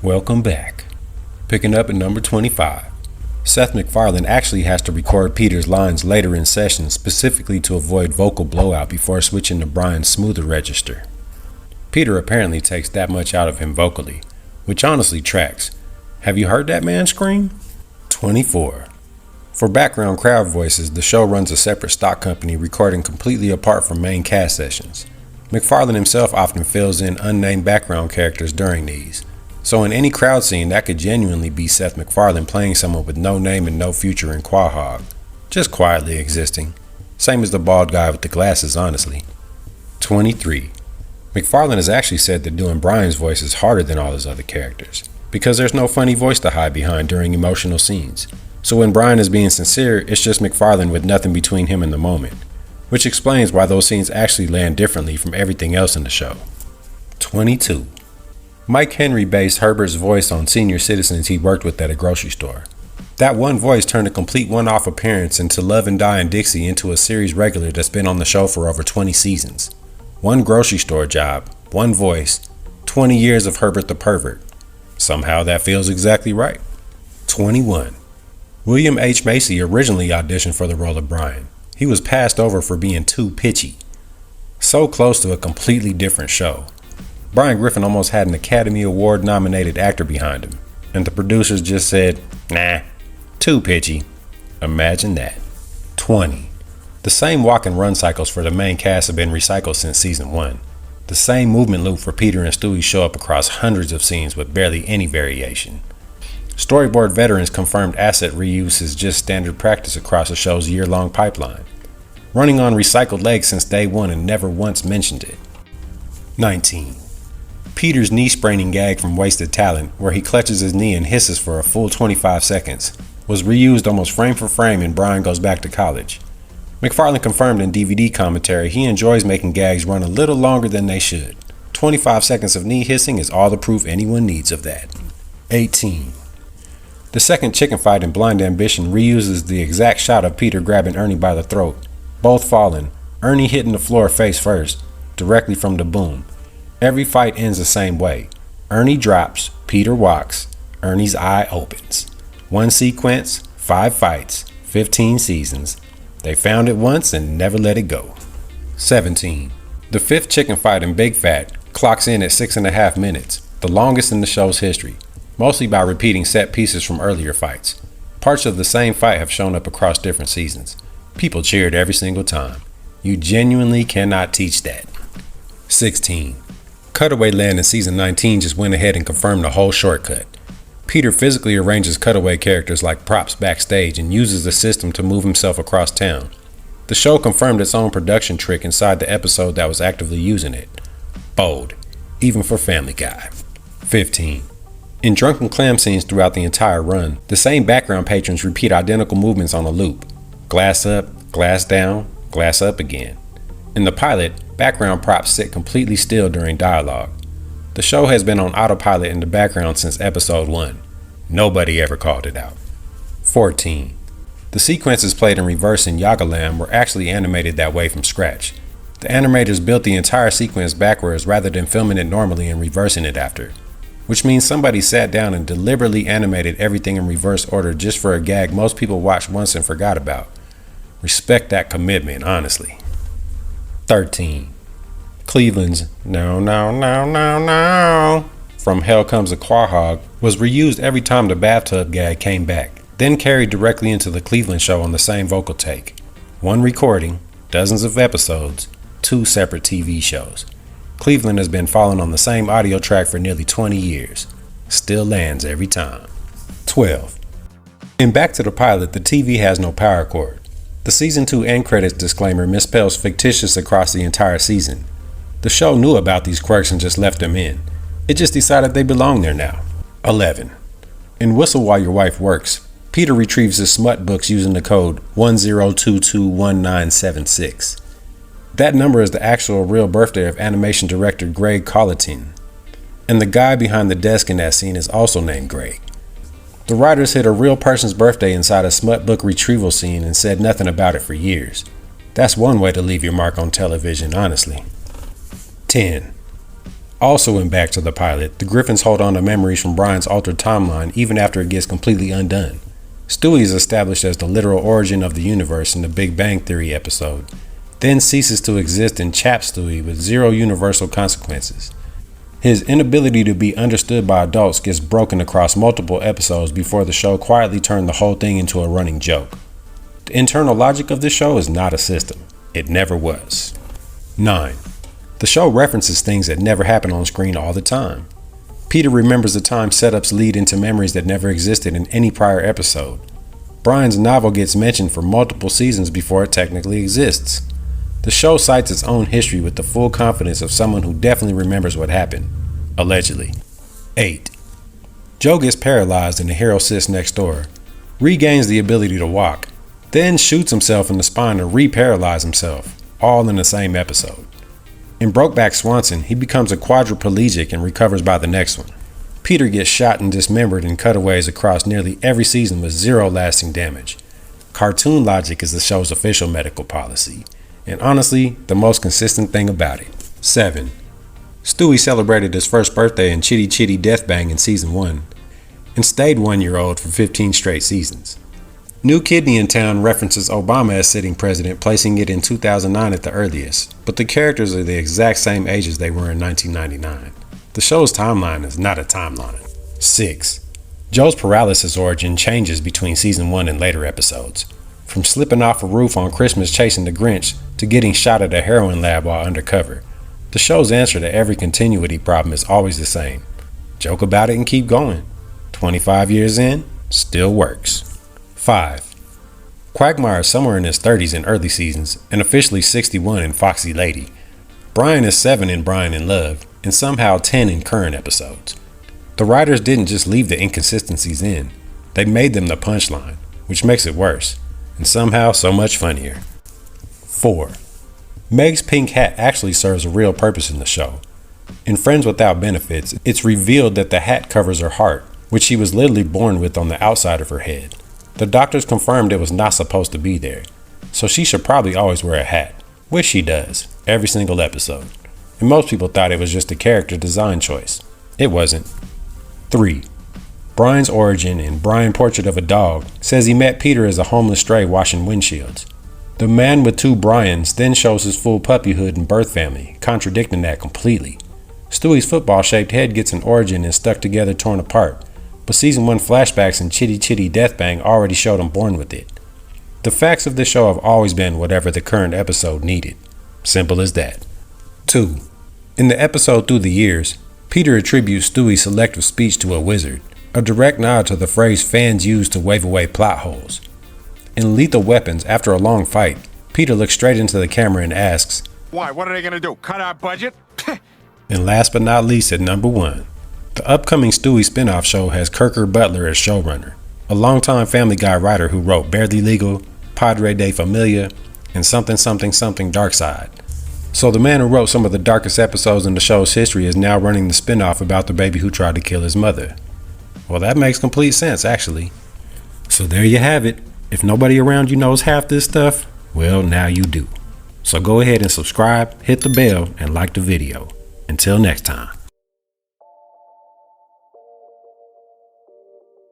Welcome back. Picking up at number 25. Seth MacFarlane actually has to record Peter's lines later in session specifically to avoid vocal blowout before switching to Brian's smoother register. Peter apparently takes that much out of him vocally, which honestly tracks. Have you heard that man scream? 24. For background crowd voices, the show runs a separate stock company recording completely apart from main cast sessions. MacFarlane himself often fills in unnamed background characters during these. So in any crowd scene, that could genuinely be Seth MacFarlane playing someone with no name and no future in Quahog, just quietly existing. Same as the bald guy with the glasses, honestly. 23. MacFarlane has actually said that doing Brian's voice is harder than all his other characters, because there's no funny voice to hide behind during emotional scenes. So when Brian is being sincere, it's just MacFarlane with nothing between him and the moment, which explains why those scenes actually land differently from everything else in the show. 22. Mike Henry based Herbert's voice on senior citizens he worked with at a grocery store. That one voice turned a complete one-off appearance into Love and Die and Dixie into a series regular that's been on the show for over 20 seasons. One grocery store job, one voice, 20 years of Herbert the Pervert. Somehow that feels exactly right. 21. William H. Macy originally auditioned for the role of Brian. He was passed over for being too pitchy. So close to a completely different show. Brian Griffin almost had an Academy Award nominated actor behind him, and the producers just said, nah, too pitchy. Imagine that. 20. The same walk and run cycles for the main cast have been recycled since season 1. The same movement loop for Peter and Stewie show up across hundreds of scenes with barely any variation. Storyboard veterans confirmed asset reuse is just standard practice across the show's year-long pipeline, running on recycled legs since day one and never once mentioned it. 19. Peter's knee spraining gag from Wasted Talent, where he clutches his knee and hisses for a full 25 seconds, was reused almost frame for frame in Brian Goes Back to College. MacFarlane confirmed in DVD commentary he enjoys making gags run a little longer than they should. 25 seconds of knee hissing is all the proof anyone needs of that. 18. The second chicken fight in Blind Ambition reuses the exact shot of Peter grabbing Ernie by the throat, both falling, Ernie hitting the floor face first, directly from the boom. Every fight ends the same way. Ernie drops, Peter walks, Ernie's eye opens. One sequence, 5 fights, 15 seasons. They found it once and never let it go. 17. The fifth chicken fight in Big Fat clocks in at 6.5 minutes, the longest in the show's history, mostly by repeating set pieces from earlier fights. Parts of the same fight have shown up across different seasons. People cheered every single time. You genuinely cannot teach that. 16. Cutaway Land in season 19 just went ahead and confirmed the whole shortcut. Peter physically arranges cutaway characters like props backstage and uses the system to move himself across town. The show confirmed its own production trick inside the episode that was actively using it. Bold, even for Family Guy. 15. In drunken clam scenes throughout the entire run, the same background patrons repeat identical movements on a loop. Glass up, glass down, glass up again. In the pilot, background props sit completely still during dialogue. The show has been on autopilot in the background since episode 1. Nobody ever called it out. 14. The sequences played in reverse in Yagaland were actually animated that way from scratch. The animators built the entire sequence backwards rather than filming it normally and reversing it after, which means somebody sat down and deliberately animated everything in reverse order just for a gag most people watched once and forgot about. Respect that commitment, honestly. 13. Cleveland's No, No, No, No, No from Hell Comes a Quahog was reused every time the bathtub gag came back, then carried directly into the Cleveland show on the same vocal take. One recording, dozens of episodes, 2 separate TV shows. Cleveland has been falling on the same audio track for nearly 20 years. Still lands every time. 12. In Back to the Pilot, the TV has no power cord. The season 2 end credits disclaimer misspells fictitious across the entire season. The show knew about these quirks and just left them in. It just decided they belong there now. 11. In Whistle While Your Wife Works, Peter retrieves his smut books using the code 10221976. That number is the actual real birthday of animation director Greg Colleton. And the guy behind the desk in that scene is also named Greg. The writers hid a real person's birthday inside a smut book retrieval scene and said nothing about it for years. That's one way to leave your mark on television, honestly. 10. Also in Back to the Pilot, the Griffins hold on to memories from Brian's altered timeline even after it gets completely undone. Stewie is established as the literal origin of the universe in the Big Bang Theory episode, then ceases to exist in Chap Stewie with zero universal consequences. His inability to be understood by adults gets broken across multiple episodes before the show quietly turned the whole thing into a running joke. The internal logic of this show is not a system. It never was. 9. The show references things that never happen on screen all the time. Peter remembers the time setups lead into memories that never existed in any prior episode. Brian's novel gets mentioned for multiple seasons before it technically exists. The show cites its own history with the full confidence of someone who definitely remembers what happened. Allegedly. 8. Joe gets paralyzed and the hero sits next door, regains the ability to walk, then shoots himself in the spine to re-paralyze himself, all in the same episode. In Brokeback Swanson, he becomes a quadriplegic and recovers by the next one. Peter gets shot and dismembered in cutaways across nearly every season with zero lasting damage. Cartoon logic is the show's official medical policy, and honestly, the most consistent thing about it. 7. Stewie celebrated his first birthday in Chitty Chitty Death Bang in Season 1, and stayed 1-year-old for 15 straight seasons. New Kidney in Town references Obama as sitting president, placing it in 2009 at the earliest, but the characters are the exact same ages they were in 1999. The show's timeline is not a timeline. 6. Joe's paralysis origin changes between Season 1 and later episodes, from slipping off a roof on Christmas chasing the Grinch to getting shot at a heroin lab while undercover. The show's answer to every continuity problem is always the same. Joke about it and keep going. 25 years in, still works. 5. Quagmire is somewhere in his 30s in early seasons and officially 61 in Foxy Lady. Brian is 7 in Brian in Love and somehow 10 in current episodes. The writers didn't just leave the inconsistencies in, they made them the punchline, which makes it worse, and somehow so much funnier. 4. Meg's pink hat actually serves a real purpose in the show. In Friends Without Benefits, it's revealed that the hat covers her heart, which she was literally born with on the outside of her head. The doctors confirmed it was not supposed to be there, so she should probably always wear a hat, which she does, every single episode. And most people thought it was just a character design choice. It wasn't. 3. Brian's origin in Brian Portrait of a Dog says he met Peter as a homeless stray washing windshields. The Man with Two Brians then shows his full puppyhood and birth family, contradicting that completely. Stewie's football-shaped head gets an origin and stuck together torn apart, but Season 1 flashbacks in Chitty Chitty Death Bang already showed him born with it. The facts of this show have always been whatever the current episode needed. Simple as that. 2. In the episode Through the Years, Peter attributes Stewie's selective speech to a wizard, a direct nod to the phrase fans use to wave away plot holes. In Lethal Weapons, after a long fight, Peter looks straight into the camera and asks, "Why, what are they gonna do, cut our budget?" And last but not least, at number 1, the upcoming Stewie spinoff show has Kirker Butler as showrunner, a longtime Family Guy writer who wrote Barely Legal, Padre de Familia, and Something Something Something Dark Side. So the man who wrote some of the darkest episodes in the show's history is now running the spinoff about the baby who tried to kill his mother. Well, that makes complete sense, actually. So there you have it. If nobody around you knows half this stuff, well, now you do. So go ahead and subscribe, hit the bell, and like the video. Until next time.